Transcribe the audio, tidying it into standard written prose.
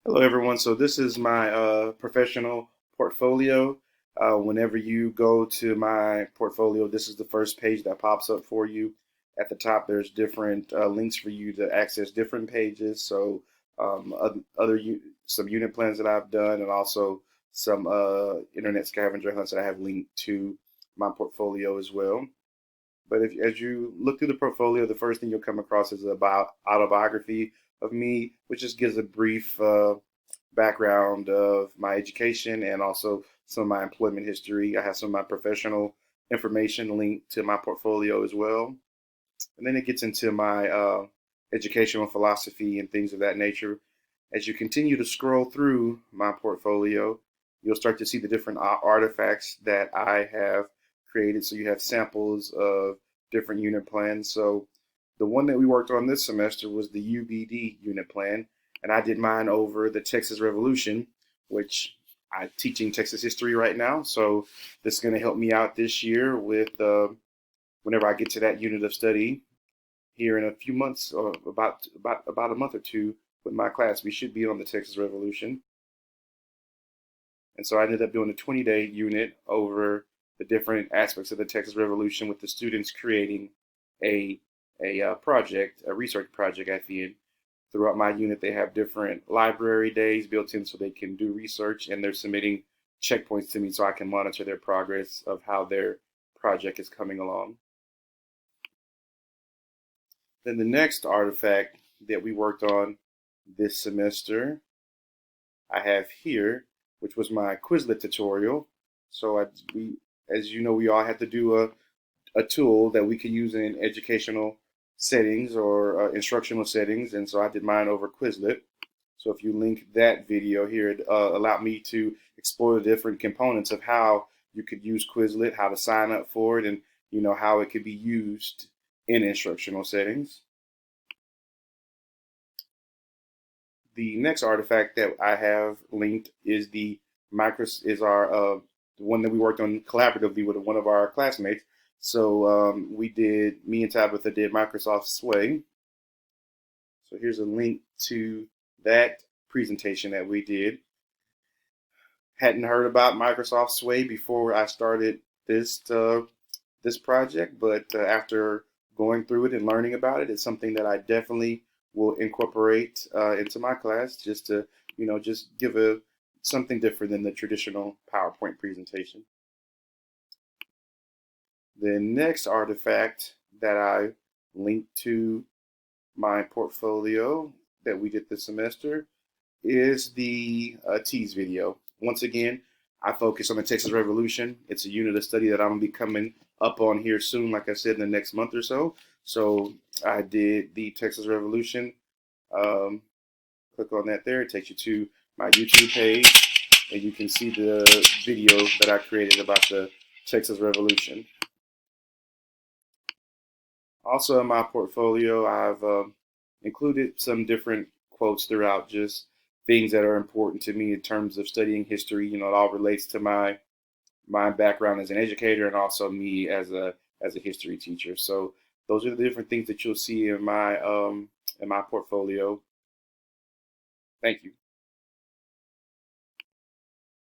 Hello, everyone. So this is my professional portfolio. Whenever you go to my portfolio, this is the first page that pops up for you. At the top, there's different links for you to access different pages. So some unit plans that I've done, and also some internet scavenger hunts that I have linked to my portfolio as well. But as you look through the portfolio, the first thing you'll come across is about autobiography of me, which just gives a brief background of my education and also some of my employment history. I have some of my professional information linked to my portfolio as well. And then it gets into my educational philosophy and things of that nature. As you continue to scroll through my portfolio, you'll start to see the different artifacts that I have created. So you have samples of different unit plans. So the one that we worked on this semester was the UBD unit plan, and I did mine over the Texas Revolution, which I'm teaching Texas history right now. So this is going to help me out this year with whenever I get to that unit of study here in a few months, or about a month or two with my class. We should be on the Texas Revolution. And so I ended up doing a 20-day unit over the different aspects of the Texas Revolution with the students creating a project, a research project at the end. Throughout my unit, they have different library days built in so they can do research, and they're submitting checkpoints to me so I can monitor their progress of how their project is coming along. Then the next artifact that we worked on this semester I have here, which was my Quizlet tutorial. So as you know, we all have to do a tool that we can use in educational settings or instructional settings, and so I did mine over Quizlet. So if you link that video here, it allowed me to explore the different components of how you could use Quizlet, how to sign up for it, and how it could be used in instructional settings. The next artifact that I have linked is the the one that we worked on collaboratively with one of our classmates. So me and Tabitha did Microsoft Sway. So here's a link to that presentation that we did. Hadn't heard about Microsoft Sway before I started this project, but after going through it and learning about it, it's something that I definitely will incorporate into my class, just to just give something different than the traditional PowerPoint presentation. The next artifact that I linked to my portfolio that we did this semester is the Tease video. Once again, I focus on the Texas Revolution. It's a unit of study that I'm going to be coming up on here soon, like I said, in the next month or so. So I did the Texas Revolution. Click on that there. It takes you to my YouTube page, and you can see the video that I created about the Texas Revolution. Also in my portfolio, I've included some different quotes throughout, just things that are important to me in terms of studying history. It all relates to my background as an educator and also me as a history teacher. So those are the different things that you'll see in my portfolio. Thank you.